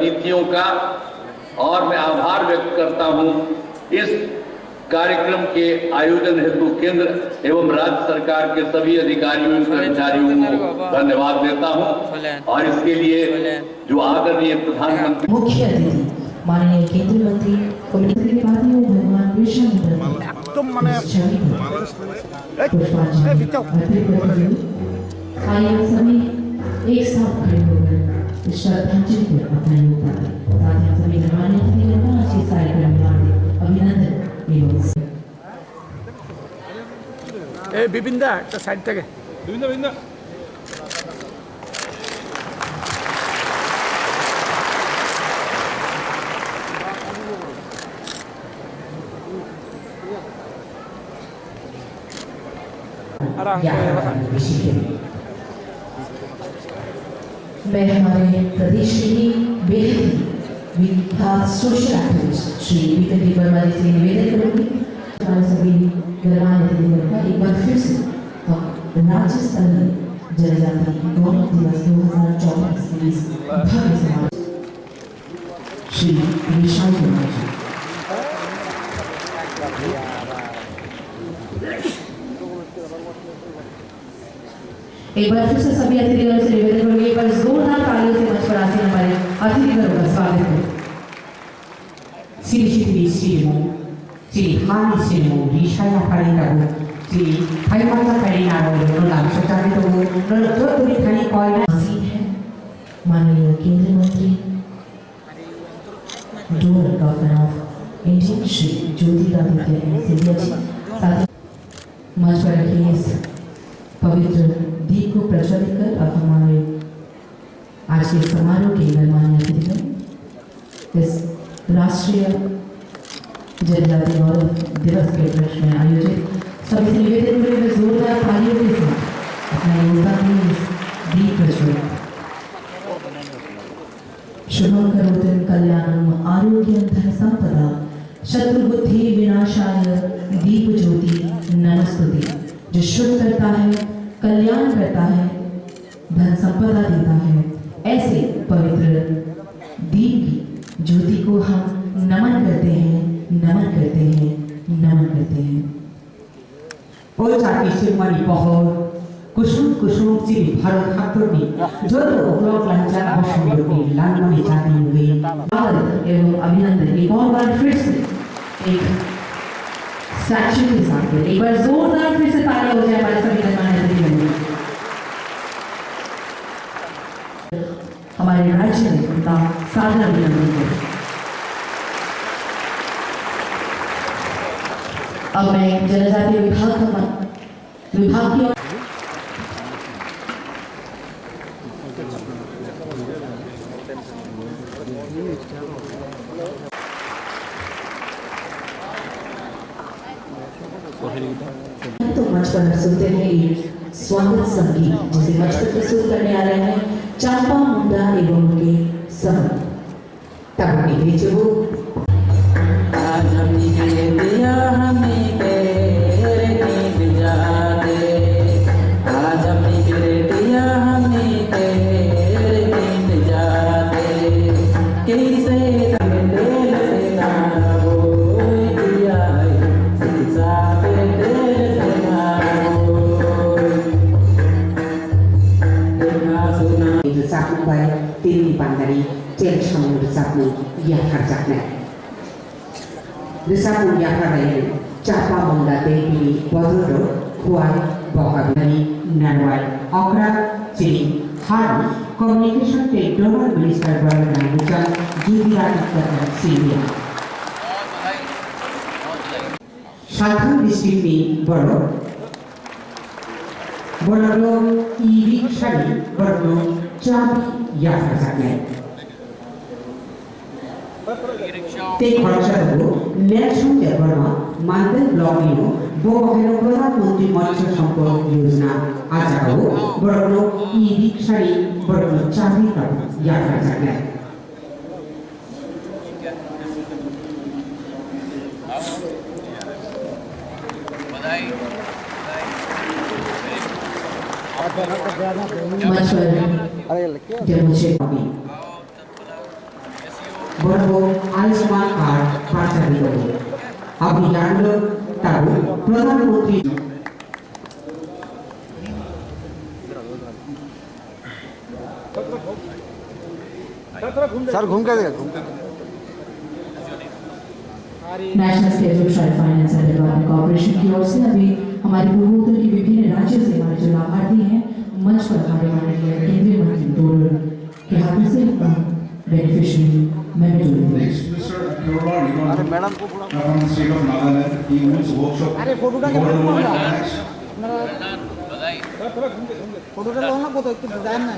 अतिथियों का और मैं आभार व्यक्त करता हूं इस कार्यक्रम के आयोजन हेतु केंद्र एवं राज्य सरकार के सभी अधिकारियों एवं कर्मचारियों को धन्यवाद देता हूं और इसके लिए जो आदरणीय प्रधानमंत्री मुख्य अतिथि माननीय केंद्रीय मंत्री कम्युनिटी पार्टी और भगवान बिरसा मुंडा तुम मने आइए सभी एक साथ खड़े होकर श्रद्धांजलि को अपना योगदान दें। साथ ही सभी गणमान्य अतिथियों का अच्छी कार्यक्रम में अभिनंदन एवं ए बिबिंदा একটা সাইড থেকে বিবিন্দা मैं हमारे प्रदेश के ही बेहद विख्यात सोशल एक्टिविस्ट श्री विपिन वर्मा जी से निवेदन करूंगी हमारे सभी गणमान्य अतिथियों का एक बार फिर से राज्य स्तरीय जनजाति गौरव दिवस 2024 के इस भव्य समारोह श्री विशाल वर्मा जी एक बार फिर से सभी अतिथियों से निवेदन करूंगी एक बार जोरदार तालियों से मंच पर आसीन हमारे अतिथियों का स्वागत है। श्री श्री हानि श्री रिशाया फारिनाबो श्री थाईमाता फारिनाबो नोलाम सचारितो नोलतो तुरी थाई कॉल आसीन है माननीय केंद्रीय मंत्री डोर governor of India Shri Jyotiraditya Scindia ji साथ ही मंच पर रखिए इस पवित्र दीप को प्रज्वलित कर अब हमारे आज के समारोह के गणमान्य अतिथियों इस राष्ट्रीय जनजाति गौरव दिवस के उपलक्ष्य में आयोजित सभी से निवेदन करें वे जोरदार तालियों के साथ अपना योगदान दें इस दीप प्रज्वलित शुभं करोति कल्याणं आरोग्यं धन संपदा शत्रुबुद्धि विनाशाय दीप ज्योति नमस्तुते। जो शुभ करता है कल्याण करता है धन संपदा देता है ऐसे पवित्र दीप की ज्योति को हम नमन करते हैं नमन करते हैं नमन करते हैं। ओ चाटी सिरमणि पहर कुसुम कुसुम चिरी भारत हातोनी जोर उपलब्ध लांचा बसंती लांगमणि चाटी हुए स्वागत एवं अभिनंदन एक और बार फिर से एक स्टैच्यू के साथ एक बार जोरदार फिर से तालियां हो जाए हमारे सभी गणमान्य अतिथियों हमारे राज्य में उनका सादर अभिनंदन करें। अब मैं जनजातीय विभाग की तो मंच पर सुनते हैं एक स्वागत संगीत जिसे मंच पर प्रस्तुत करने आ रहे हैं चांपा मुंडा एवं उनके सह तब भेजे वो आज हमने के दिया हमें तेरे नींद जागे आज हमने के दिया हमें तेरे नींद जागे कैसे दिल से ना हो दिया सिसा पे दिल से ना हो देखा सुना itu satu baik tiri pandari cel samur satu ya harjakna desapu ya harai chapa mongda te pili bodoro khuai bohabani narwai okra chili hari communication te global minister Bharat Nagujan Judiratitya Sindhya Sadhan district ni boro boro e-rickshaw boro चाबी या फसाने ते खर्चा हो national लेवलमा मानदेय blocking बो hello प्रधानमंत्री मत्स्य संपद योजना आज हो बड़ो ई-रिक्शा बड़ो चाबी का या फसाने मुझे বড় আয়ুষ্মান কার্ড প্রচারিত অভিযানগুলো তাও প্রধানমন্ত্রী सर घूम के नेशनल स्टेज ऑफ शायद फाइनेंस एंड डेवलपमेंट कॉर्पोरेशन की ओर से अभी हमारे पूर्वोत्तर के विभिन्न राज्यों से हमारे जो लाभार्थी हैं मंच पर हमारे माननीय केंद्रीय मंत्री डोडर के हाथों से बेनिफिशियरी अरे मैडम को from the state of Nagaland. He owns workshop. अरे फोटो का Golden camera World photo Finance. का लो ना फोटो एक डिजाइन ना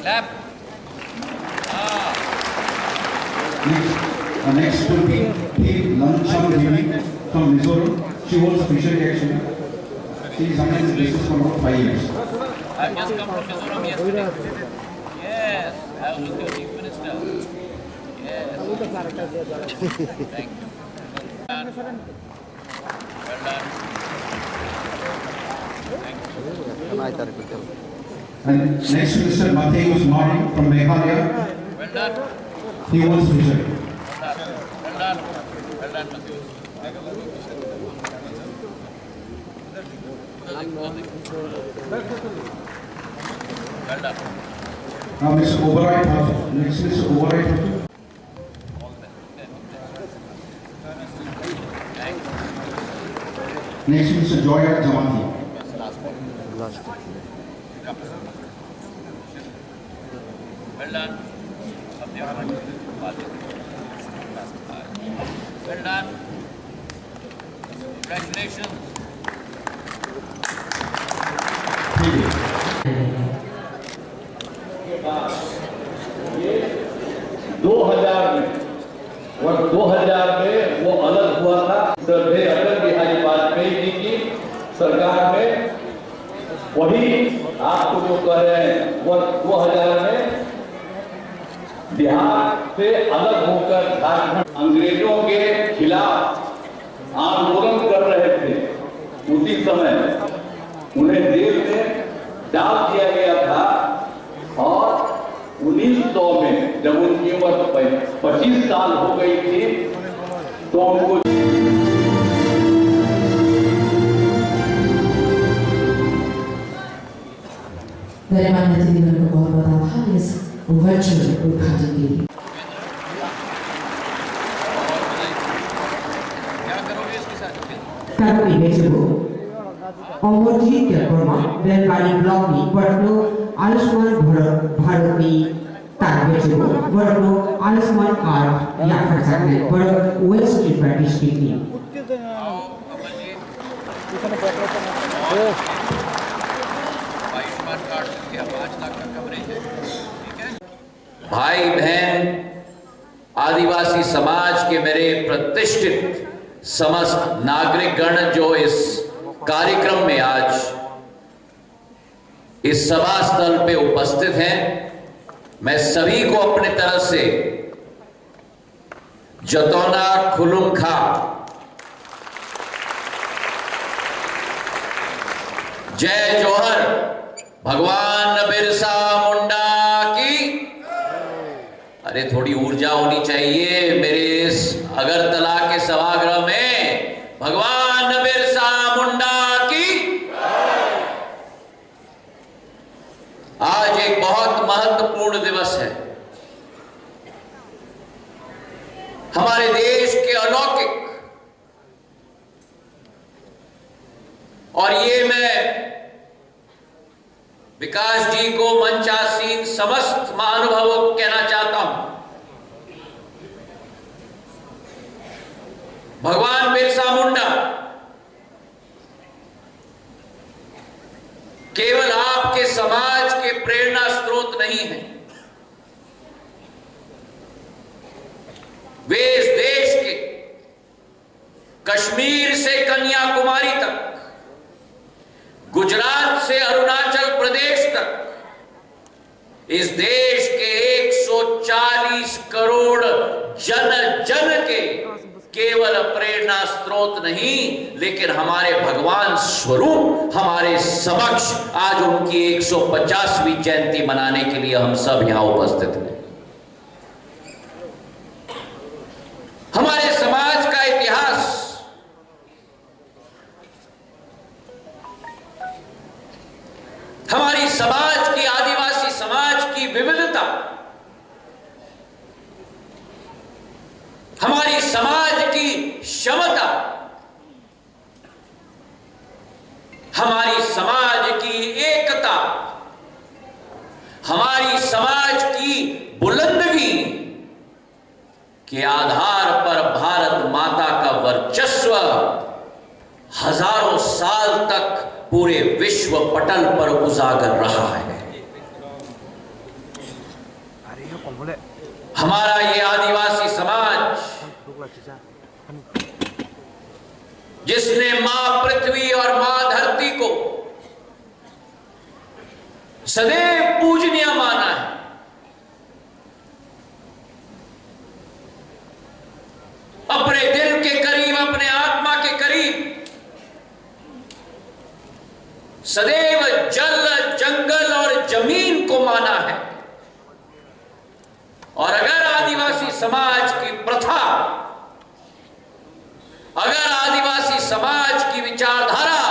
Clap. Next to P. Lancham Devi from Mizoram. She owns a fishery actually. She is running this business for about 5 years. I've just come from Mizoram yesterday. Yes, I was with your chief minister. Yes. Thank you. Well done. Thank you. And next to Mr. Matthews Mari from Meghalaya. Well done. He owns fishery. Well done. Well done, Matthew. Well done. Now Mr. Oberoi Thatu. Next Mr. Oberoi Thatu. Next Mr. Joya Jamati. Well done. Well done. Congratulations. ये 2000 में वर्ष 2000 में वो अलग हुआ था। श्रद्धेय अटल बिहारी वाजपेयी जी की सरकार में वही आपको जो कह रहे हैं वर्ष 2000 में बिहार से अलग होकर झारखंड अंग्रेजों के खिलाफ आंदोलन कर रहे थे। उसी समय उन्हें जेल में डाल दिया गया था और 1900 में जब उनकी उम्र 25 साल हो गई थी तो उनको गणमान्य अतिथिगण को बहुत बहुत आभार इस वर्चुअल उद्घाटन के लिए। क्या करोगे इसके साथ? তারপরে বেঁচে অমরজিৎ দেববর্মা বেলবাড়ি ব্লকে বড় আয়ুষ্মান ভারতী তার বেঁচে বড় আয়ুষ্মান কার্ড यात्रा करने बड़ वेस्ट त्रिपुरा डिस्ट्रिक्ट में आयुष्मान कार्ड के 5 लाख का कवरेज है। ठीक है। भाई बहन आदिवासी समाज के मेरे प्रतिष्ठित समस्त नागरिकगण जो इस कार्यक्रम में आज इस सभा स्थल पे उपस्थित हैं, मैं सभी को अपने तरफ से जतौना खुलुमखा जय जोहर भगवान बिरसा मुंडा की। अरे थोड़ी ऊर्जा होनी चाहिए मेरे इस अगरतला के सभागृह में। भगवान बिरसा मुंडा की। आज एक बहुत महत्वपूर्ण दिवस है। हमारे देश के अलौकिक और ये मैं विकास जी को मंचासीन समस्त महानुभावों को कहना चाहता हूं, भगवान बिरसा मुंडा केवल आपके समाज के प्रेरणा स्रोत नहीं है, वे इस देश के कश्मीर से कन्याकुमारी तक, गुजरात से अरुणाचल प्रदेश तक इस देश के 140 करोड़ जन के केवल प्रेरणा स्रोत नहीं, लेकिन हमारे भगवान स्वरूप हमारे समक्ष आज उनकी 150वीं जयंती मनाने के लिए हम सब यहां उपस्थित हैं। हमारे समाज का इतिहास, हमारी समाज की, आदिवासी समाज की विविधता, हमारी समाज की क्षमता, हमारी समाज की एकता, हमारी समाज की बुलंदगी के आधार पर भारत माता का वर्चस्व हजारों साल तक पूरे विश्व पटल पर उजागर रहा है। हमारा ये आदिवासी समाज, जिसने मां पृथ्वी और मां धरती को सदैव पूजनीय माना है, अपने दिल के करीब, अपने आत्मा के करीब सदैव जल, जंगल और जमीन को माना है। और अगर आदिवासी समाज की प्रथा, अगर आदिवासी समाज की विचारधारा,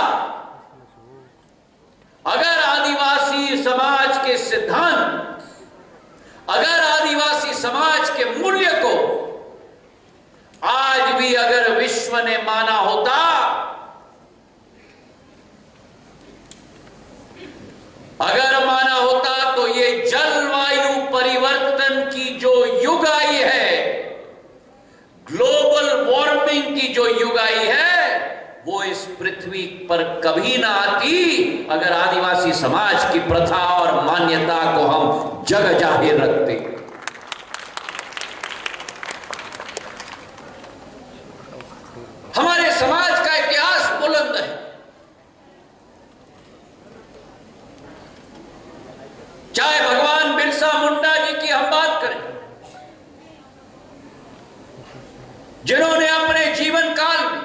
अगर आदिवासी समाज के सिद्धांत, अगर आदिवासी समाज के मूल्य को आज भी अगर विश्व ने माना होता, अगर माना होता, तो ये जलवायु परिवर्तन की जो युग आई है, ग्लोबल वार्मिंग की जो युग आई है, वो इस पृथ्वी पर कभी ना आती अगर आदिवासी समाज की प्रथा और मान्यता को हम जग जाहिर रखते। हमारे समाज का इतिहास बुलंद है। चाहे भगवान बिरसा मुंडा जी की हम बात करें, जिन्होंने अपने जीवन काल में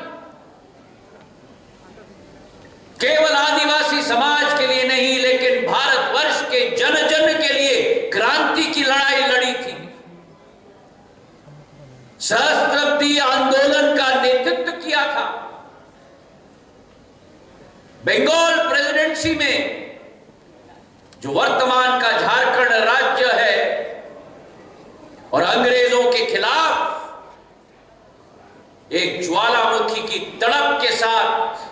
केवल आदिवासी समाज के लिए नहीं, लेकिन भारतवर्ष के जन जन के लिए क्रांति की लड़ाई लड़ी थी। सहस्त्राब्दी आंदोलन का नेतृत्व किया था। बंगाल प्रेसिडेंसी में, जो वर्तमान का झारखंड राज्य है, और अंग्रेजों के खिलाफ एक ज्वालामुखी की तड़प के साथ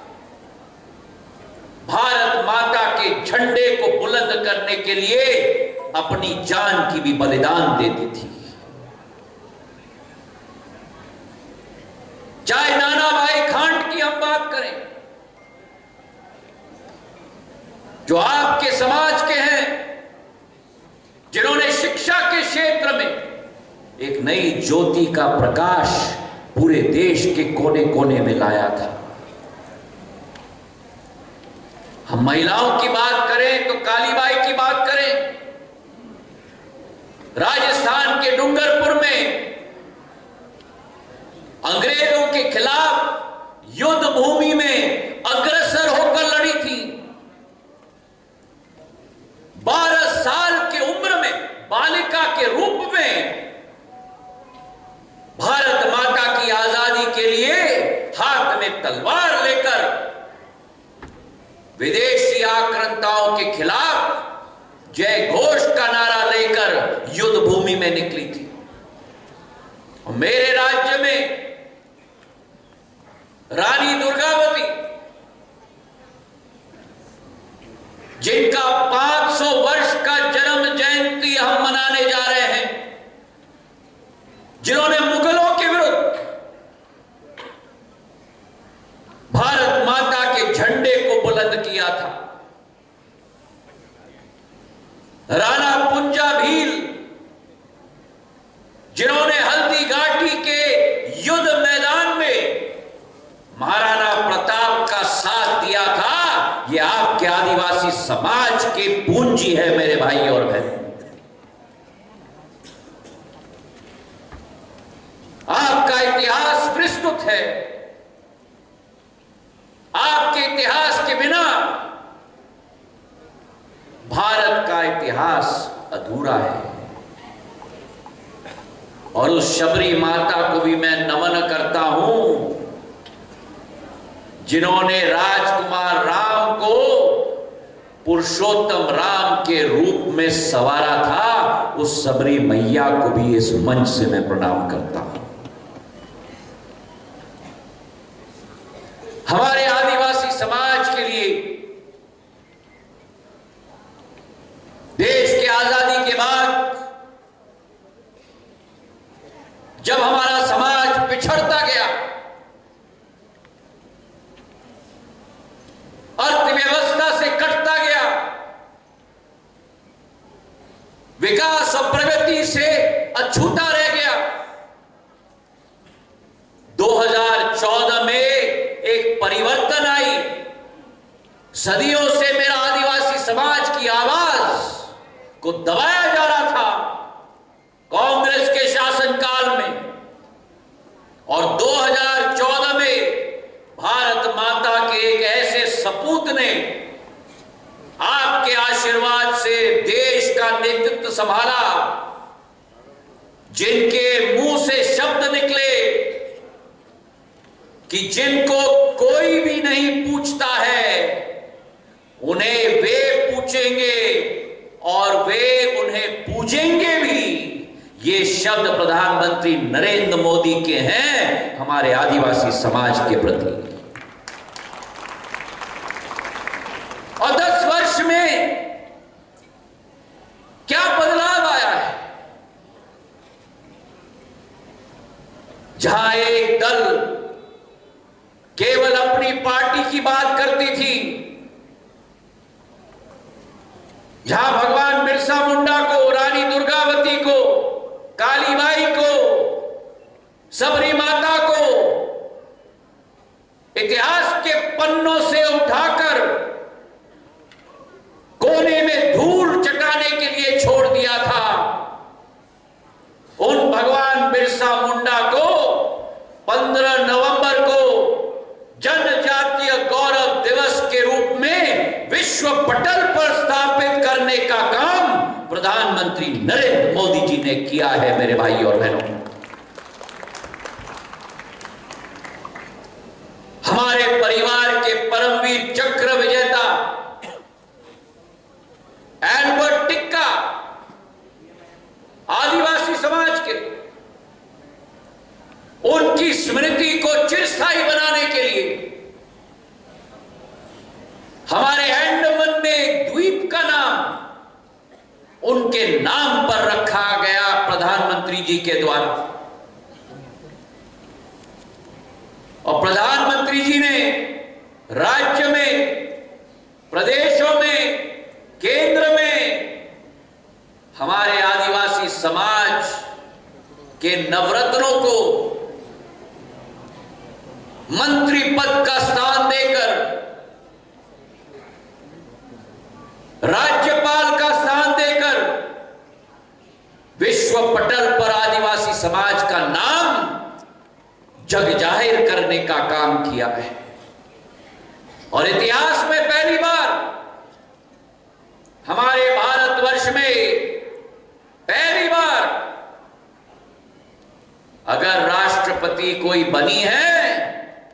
भारत माता के झंडे को बुलंद करने के लिए अपनी जान की भी बलिदान देती थी। चाहे नाना भाई खांड की हम बात करें, जो आपके समाज के हैं, जिन्होंने शिक्षा के क्षेत्र में एक नई ज्योति का प्रकाश पूरे देश के कोने कोने में लाया था। हम महिलाओं की बात करें तो कालीबाई की बात करें, राजस्थान के डूंगरपुर में अंग्रेजों के खिलाफ युद्ध भूमि में अग्रसर होकर लड़ी थी। 12 साल की उम्र में बालिका के रूप में भारत माता की आजादी के लिए हाथ में तलवार लेकर विदेशी आक्रांताओं के खिलाफ जय घोष का नारा लेकर युद्ध भूमि में निकली थी। और मेरे राज्य में रानी दुर्गावती, जिनका 500 वर्ष का जन्म जयंती हम मनाने जा रहे हैं, जिन्होंने मुगलों के विरुद्ध भारत माता के झंडे को बुलंद किया था। राणा पुंजा भील, जिन्होंने हल्दी घाटी के युद्ध मैदान में महाराणा प्रताप का साथ दिया था, ये आपके आदिवासी समाज की पूंजी है मेरे भाई और बहन। है। आपके इतिहास के बिना भारत का इतिहास अधूरा है। और उस शबरी माता को भी मैं नमन करता हूं जिन्होंने राजकुमार राम को पुरुषोत्तम राम के रूप में सवारा था। उस शबरी मैया को भी इस मंच से मैं प्रणाम करता हूं। हमारे आदिवासी समाज के लिए देश की आजादी के बाद जब हमारा समाज पिछड़ता गया, अर्थव्यवस्था से कटता गया, विकास और प्रगति से अछूता रह गया, 2014 में एक परिवर्तन आई। सदियों से मेरा आदिवासी समाज की आवाज को दबाया जा रहा था कांग्रेस के शासनकाल में, और 2014 में भारत माता के एक ऐसे सपूत ने आपके आशीर्वाद से देश का नेतृत्व संभाला, जिनके मुंह से शब्द निकले कि जिनको कोई भी नहीं पूछता है उन्हें वे पूछेंगे और वे उन्हें पूजेंगे भी। ये शब्द प्रधानमंत्री नरेंद्र मोदी के हैं हमारे आदिवासी समाज के प्रति। और 10 वर्ष में क्या बदलाव आया है। जहां एक दल केवल अपनी पार्टी की बात करती थी, जहां भगवान बिरसा मुंडा को, रानी दुर्गावती को, कालीबाई को, सबरी माता को इतिहास के पन्नों से उठाकर कोने में धूल चटाने के लिए छोड़ दिया था, उन भगवान बिरसा मुंडा को 15 नवंबर को जनजातीय गौरव दिवस के रूप में विश्व पटल पर स्थापित करने का काम प्रधानमंत्री नरेंद्र मोदी जी ने किया है। मेरे भाई और बहनों, हमारे परिवार के परमवीर चक्र विजेता एल्बर्ट टिक्का आदिवासी समाज के, उनकी स्मृति को चिरस्थायी बनाने के लिए हमारे अंडमान में एक द्वीप का नाम उनके नाम पर रखा गया प्रधानमंत्री जी के द्वारा। और प्रधानमंत्री जी ने राज्य में, प्रदेशों में, केंद्र में हमारे आदिवासी समाज के नवरत्नों को मंत्री पद का स्थान देकर, राज्यपाल का स्थान देकर विश्व पटल पर आदिवासी समाज का नाम जग जाहिर करने का काम किया है। और इतिहास में पहली बार हमारे भारतवर्ष में पहली बार अगर राष्ट्रपति कोई बनी है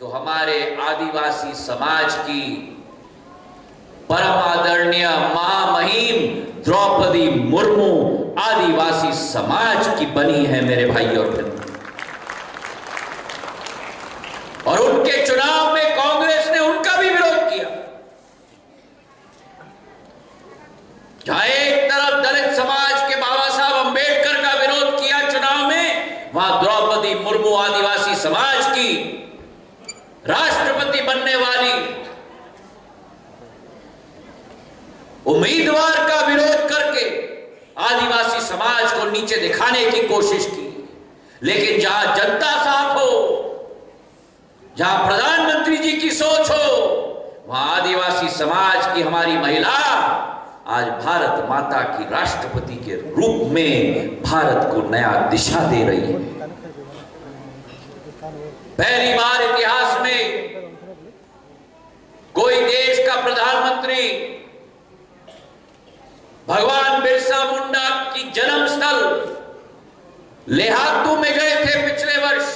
तो हमारे आदिवासी समाज की परम आदरणीय महामहिम द्रौपदी मुर्मू आदिवासी समाज की बनी है मेरे भाई और बहनों। और उनके चुनाव में कांग्रेस ने उनका भी विरोध किया। जहां एक तरफ दलित समाज के बाबा साहब अंबेडकर का विरोध किया चुनाव में, वहां द्रौपदी मुर्मू आदिवासी समाज की राष्ट्रपति बनने वाली उम्मीदवार का विरोध करके आदिवासी समाज को नीचे दिखाने की कोशिश की। लेकिन जहां जनता साथ हो, जहां प्रधानमंत्री जी की सोच हो, वहां आदिवासी समाज की हमारी महिला आज भारत माता की राष्ट्रपति के रूप में भारत को नया दिशा दे रही है। पहली बार इतिहास में कोई देश का प्रधानमंत्री भगवान बिरसा मुंडा की जन्मस्थल लेहातू में गए थे पिछले वर्ष,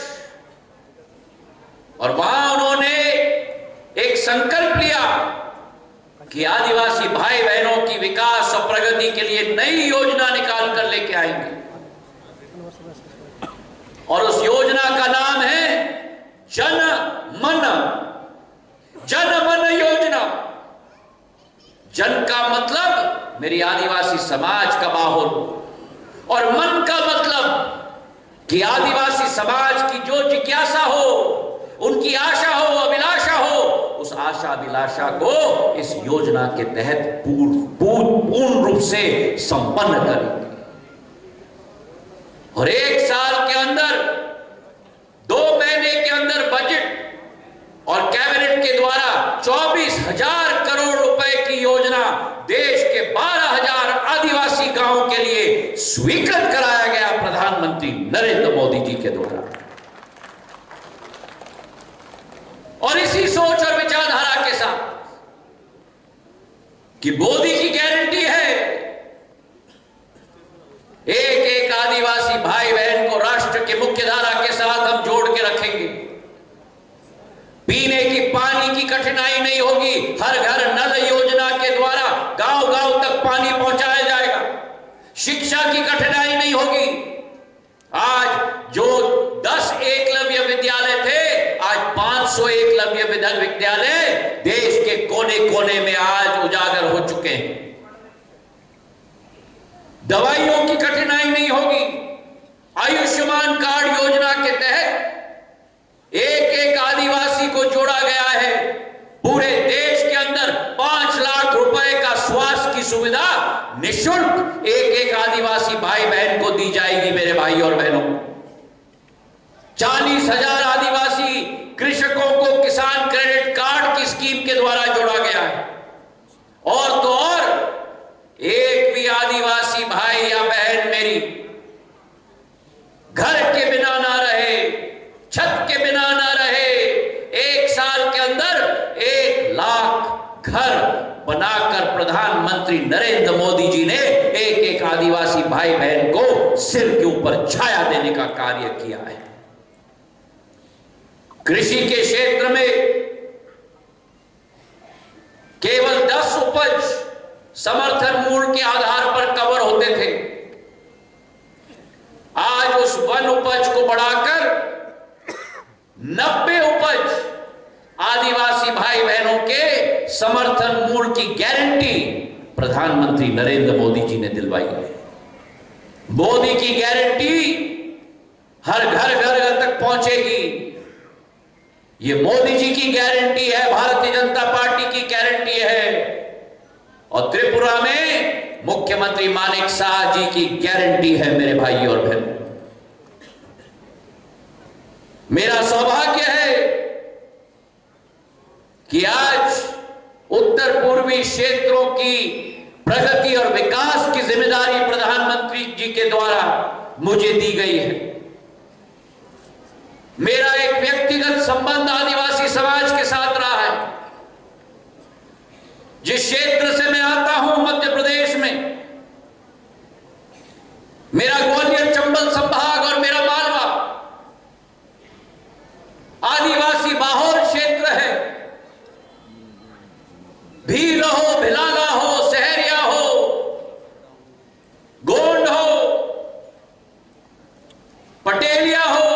और वहां उन्होंने एक संकल्प लिया कि आदिवासी भाई बहनों की विकास और प्रगति के लिए नई योजना निकाल कर लेके आएंगे। और उस योजना का नाम है जन मन योजना। जन का मतलब मेरी आदिवासी समाज का माहौल, और मन का मतलब कि आदिवासी समाज की जो जिज्ञासा हो, उनकी आशा हो, अभिलाषा हो, उस आशा अभिलाषा को इस योजना के तहत पूर्ण रूप से संपन्न करेंगे। और एक साल के अंदर, 2 महीने के अंदर बजट और कैबिनेट के द्वारा 24,000 करोड़ रुपए की योजना देश के 12,000 आदिवासी गांवों के लिए स्वीकृत कराया गया प्रधानमंत्री नरेंद्र मोदी जी के द्वारा। और इसी सोच और विचारधारा के साथ कि मोदी की गारंटी है एक आदिवासी भाई बहन को राष्ट्र के मुख्य धारा के साथ हम जोड़ के रखेंगे। पीने की पानी की कठिनाई नहीं होगी, हर घर नल योजना के द्वारा गांव-गांव तक पानी पहुंचाया जाएगा। शिक्षा की कठिनाई नहीं होगी। आज जो 10 एकलव्य विद्यालय थे, आज 500 एकलव्य विद्यालय देश के कोने कोने में आज उजागर हो चुके हैं। दवाइयों की कठिनाई नहीं होगी। आयुष्मान कार्ड योजना के तहत एक आदिवासी को जोड़ा गया है। पूरे देश के अंदर 5 लाख रुपए का स्वास्थ्य की सुविधा निःशुल्क एक आदिवासी भाई बहन को दी जाएगी। मेरे भाई और बहनों, 40,000 आदिवासी कृषकों को किसान क्रेडिट कार्ड की स्कीम के द्वारा जोड़ा गया है। और तो और एक भी आदिवासी भाई या बहन मेरी घर के बिना ना रहे, छत के बिना ना रहे। 1 साल के अंदर 1 लाख घर बनाकर प्रधानमंत्री नरेंद्र मोदी जी ने एक आदिवासी भाई बहन को सिर के ऊपर छाया देने का कार्य किया है। कृषि के क्षेत्र में केवल 10 उपज समर्थन मूल्य के आधार पर कवर होते थे। आज उस 1 उपज को बढ़ाकर 90 उपज आदिवासी भाई बहनों के समर्थन मूल्य की गारंटी प्रधानमंत्री नरेंद्र मोदी जी ने दिलवाई है। मोदी की गारंटी हर घर तक पहुंचेगी। ये मोदी जी की गारंटी है, भारतीय जनता पार्टी की गारंटी है। और त्रिपुरा में मुख्यमंत्री मानिक शाह जी की गारंटी है। मेरे भाई और बहन, मेरा सौभाग्य है कि आज उत्तर पूर्वी क्षेत्रों की प्रगति और विकास की जिम्मेदारी प्रधानमंत्री जी के द्वारा मुझे दी गई है। मेरा एक व्यक्तिगत संबंध आदिवासी समाज के साथ रहा है। जिस क्षेत्र से मैं आता हूं, मध्य प्रदेश में, मेरा ग्वालियर चंबल संभाग और मेरा मालवा आदिवासी बाहुल क्षेत्र है। भील हो, भिलागा हो, सहरिया हो, गोंड हो, पटेलिया हो,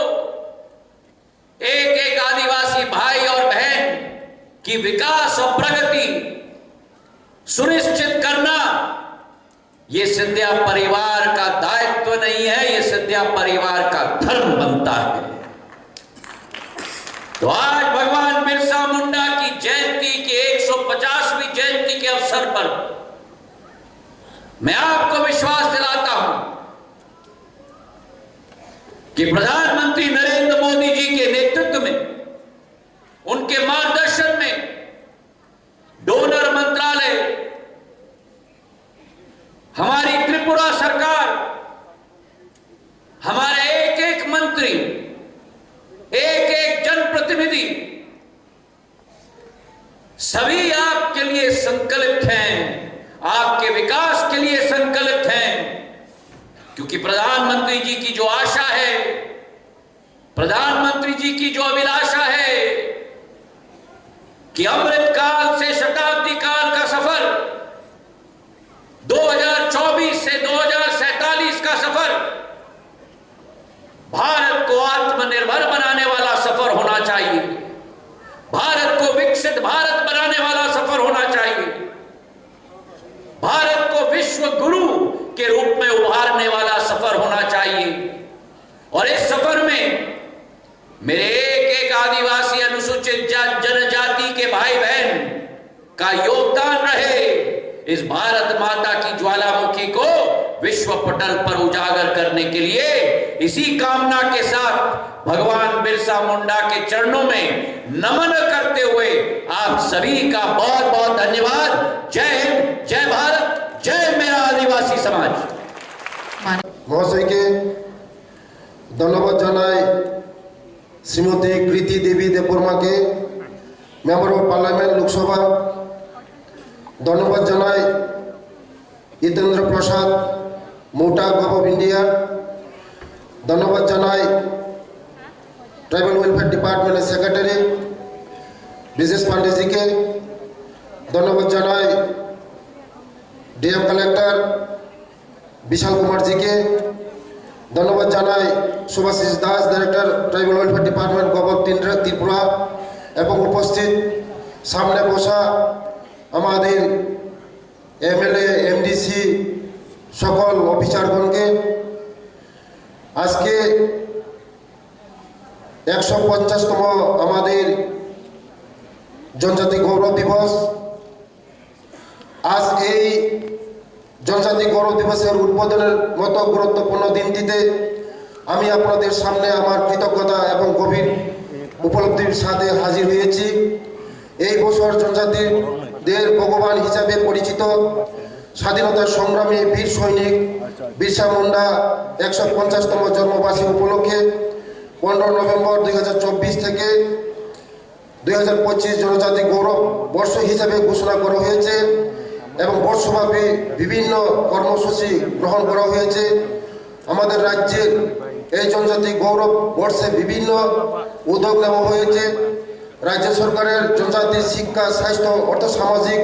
एक आदिवासी भाई और बहन की विकास और प्रगति सुनिश्चित करना यह सिंधिया परिवार का दायित्व नहीं है, यह सिंधिया परिवार का धर्म बनता है। तो आज भगवान बिरसा मुंडा की जयंती की 150वीं जयंती के अवसर पर मैं आपको विश्वास दिलाता हूं कि प्रधानमंत्री नरेंद्र मोदी जी के नेतृत्व में, उनके मार्गदर्शन में डोनर मंत्रालय, हमारी त्रिपुरा सरकार, हमारे एक मंत्री, एक प्रधानमंत्री जी की जो आशा है, प्रधानमंत्री जी की जो अभिलाषा है कि अमृत काल से शताब्दी काल का सफर, 2024 से 2047 का सफर भारत को आत्मनिर्भर बनाने वाला सफर होना चाहिए, भारत को विकसित भारत बनाने वाला सफर होना चाहिए, भारत को विश्व गुरु के रूप में उभारने वाला सफर होना चाहिए। और इस सफर में मेरे एक आदिवासी अनुसूचित जनजाति के भाई बहन का योगदान रहे, इस भारत माता की ज्वालामुखी को विश्व पटल पर उजागर करने के लिए इसी कामना के साथ भगवान बिरसा मुंडा के चरणों में नमन करते हुए आप सभी का बहुत बहुत धन्यवाद। जय हिंद, जय भारत, जय मेरा आदिवासी समाज। মহাশয় কে ধন্যবাদ জানাই। শ্রীমতী কৃতি দেবী দেববর্মাকে মেম্বার অফ পার্লামেন্ট লোকসভা ধন্যবাদ জানাই। জিতেন্দ্র প্রসাদ মোটা গভ অফ ইন্ডিয়া ধন্যবাদ জানাই। ট্রাইবাল ওয়েলফেয়ার ডিপার্টমেন্টের সেক্রেটারি ব্রিজেশ পান্ডেজিকে ধন্যবাদ জানাই। ডিএম কালেক্টর বিশাল কুমারজিকে ধন্যবাদ জানাই। Subhashis Das director tribal welfare department gov of Tripura এবং উপস্থিত সামনে বসা আমাদের এমএলএ এমডিসি সকল অফিসারগণকে আজকে 150তম আমাদের জনজাতি গৌরব দিবস। আজ এই জনজাতি গৌরব দিবসের উদ্বোধনের মতো গুরুত্বপূর্ণ দিনটিতে আমি আপনাদের সামনে আমার কৃতজ্ঞতা এবং গভীর উপলব্ধির সাথে হাজির হয়েছি। এই বছর জনজাতিদের ভগবান হিসাবে পরিচিত স্বাধীনতা সংগ্রামী বীর সৈনিক বিরসা মুন্ডা 150তম জন্মবার্ষিকী উপলক্ষে 15 নভেম্বর 2024 থেকে 2025 জনজাতি গৌরব বর্ষ হিসাবে ঘোষণা করা হয়েছে এবং বর্ষব্যাপী বিভিন্ন কর্মসূচি গ্রহণ করা হয়েছে। আমাদের রাজ্যের এই জনজাতি গৌরব বর্ষে বিভিন্ন উদ্যোগ নেওয়া হয়েছে। রাজ্য সরকারের জনজাতি শিক্ষা, স্বাস্থ্য, অর্থসামাজিক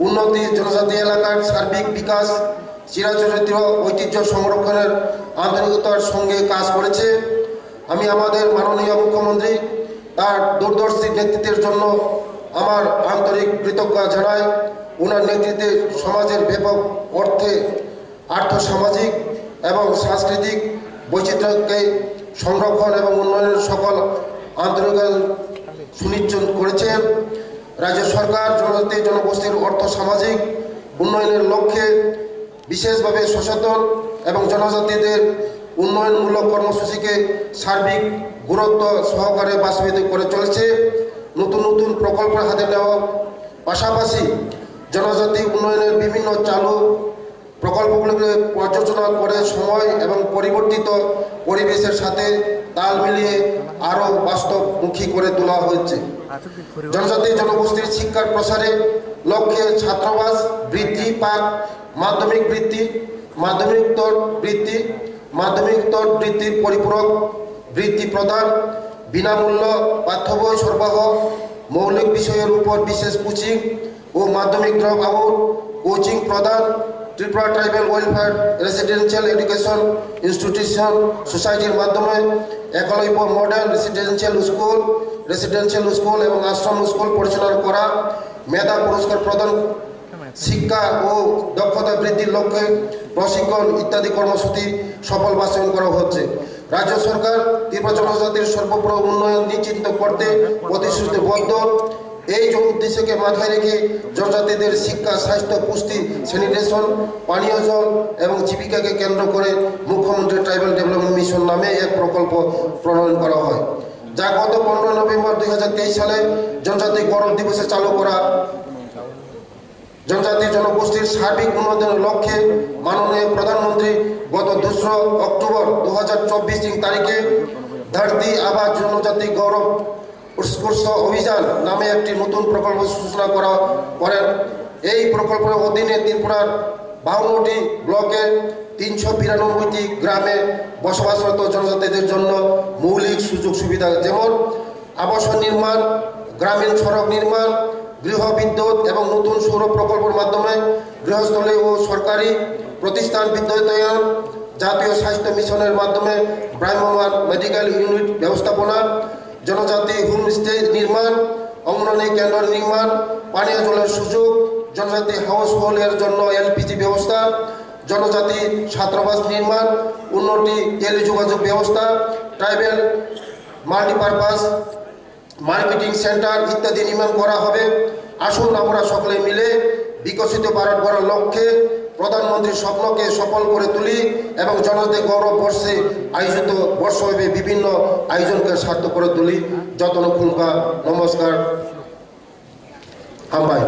উন্নতি, জনজাতি এলাকার সার্বিক বিকাশ, চিরাচরিত ঐতিহ্য সংরক্ষণের আন্তরিকতার সঙ্গে কাজ করেছে। আমি আমাদের মাননীয় মুখ্যমন্ত্রী তার দূরদর্শী নেতৃত্বের জন্য আমার আন্তরিক কৃতজ্ঞতা জানাই। ওনার নেতৃত্বে সমাজের ব্যাপক অর্থে আর্থসামাজিক এবং সাংস্কৃতিক বৈচিত্র্যকে সংরক্ষণ এবং উন্নয়নের সকল আন্তরিকতা সুনিশ্চিত করেছেন। রাজ্য সরকার জনজাতি জনগোষ্ঠীর অর্থ সামাজিক উন্নয়নের লক্ষ্যে বিশেষভাবে সচেতন এবং জনজাতিদের উন্নয়নমূলক কর্মসূচিকে সার্বিক গুরুত্ব সহকারে বাস্তবায়িত করে চলেছে। নতুন নতুন প্রকল্প হাতে নেওয়ার পাশাপাশি জনজাতি উন্নয়নের বিভিন্ন চালু প্রকল্পগুলিকে পর্যালোচনা করে সময় এবং পরিবর্তিত পরিবেশের সাথে তাল মিলিয়ে আরও বাস্তবমুখী করে তোলা হয়েছে। জনজাতি জনগোষ্ঠীর শিক্ষার প্রসারে লক্ষ্যে ছাত্রাবাস বৃদ্ধি, পাক মাধ্যমিক বৃত্তি, মাধ্যমিকোত্তর বৃত্তি, মাধ্যমিকোত্তর বৃত্তির পরিপূরক বৃত্তি প্রদান, বিনামূল্য পাঠ্য বই সরবরাহ, মৌলিক বিষয়ের উপর বিশেষ কোচিং ও মাধ্যমিক ড্রপ আউট কোচিং প্রদান, Tripura tribal welfare residential education institution সোসাইটির মাধ্যমে একলব্য মডেল রেসিডেন্সিয়াল স্কুল এবং আশ্রম স্কুল পরিচালনা করা, মেধা পুরস্কার প্রদান, শিক্ষা ও দক্ষতা বৃদ্ধির লক্ষ্যে প্রশিক্ষণ ইত্যাদি কর্মসূচি সফল বাস্তবায়ন করা হচ্ছে। রাজ্য সরকার ত্রিপুরা জনজাতির সর্বপ্র উন্নয়ন নিশ্চিত করতে প্রতিশ্রুতিবদ্ধ। এই উদ্দেশ্যকে মাথায় রেখে জনজাতিদের শিক্ষা, স্বাস্থ্য, পুষ্টি, স্যানিটেশন, পানীয় জল এবং জীবিকাকে কেন্দ্র করে মুখ্যমন্ত্রী ট্রাইবাল ডেভেলপমেন্ট মিশন নামে এক প্রকল্প প্রণয়ন করা হয়, যা গত 15 নভেম্বর 2023 সালে জনজাতি গৌরব দিবসে চালু করা। জনজাতি জনগোষ্ঠীর সার্বিক উন্নয়নের লক্ষ্যে মাননীয় প্রধানমন্ত্রী গত 2 অক্টোবর 2024 তারিখে ধরতি আবা জনজাতি গৌরব উৎকর্ষ অভিযান নামে একটি নতুন প্রকল্প সূচনা করেন। এই প্রকল্পের অধীনে ত্রিপুরার 52টি ব্লকে 392টি গ্রামে বসবাসরত জনজাতিদের জন্য মৌলিক সুযোগ সুবিধা যেমন আবাসন নির্মাণ, গ্রামীণ সড়ক নির্মাণ, গৃহ বিদ্যুৎ এবং নতুন সৌর প্রকল্পের মাধ্যমে গৃহস্থলী ও সরকারি প্রতিষ্ঠান বিদ্যুতায়ন, জাতীয় স্বাস্থ্য মিশনের মাধ্যমে ভ্রাম্যমাণ মেডিকেল ইউনিট ব্যবস্থাপনা, জনজাতি হোমস্টে নির্মাণ, অঙ্গনওয়াড়ি কেন্দ্র নির্মাণ, পানীয় জলের সুযোগ, জনজাতি হাউস হোল্ডের জন্য এলপিজি ব্যবস্থা, জনজাতি ছাত্রাবাস নির্মাণ, উন্নতি টেলিযোগাযোগ ব্যবস্থা, ট্রাইবেল মাল্টিপারপাস মার্কেটিং সেন্টার ইত্যাদি নির্মাণ করা হবে। আসুন আমরা সকলে মিলে বিকশিত ভারত গড়ার লক্ষ্যে প্রধানমন্ত্রীর স্বপ্নকে সফল করে তুলি এবং জনজাতি গৌরব বর্ষে আয়োজিত বর্ষব্যাপী বিভিন্ন আয়োজনকে সার্থক করে তুলি। যতন খুলকা নমস্কার হামবাই।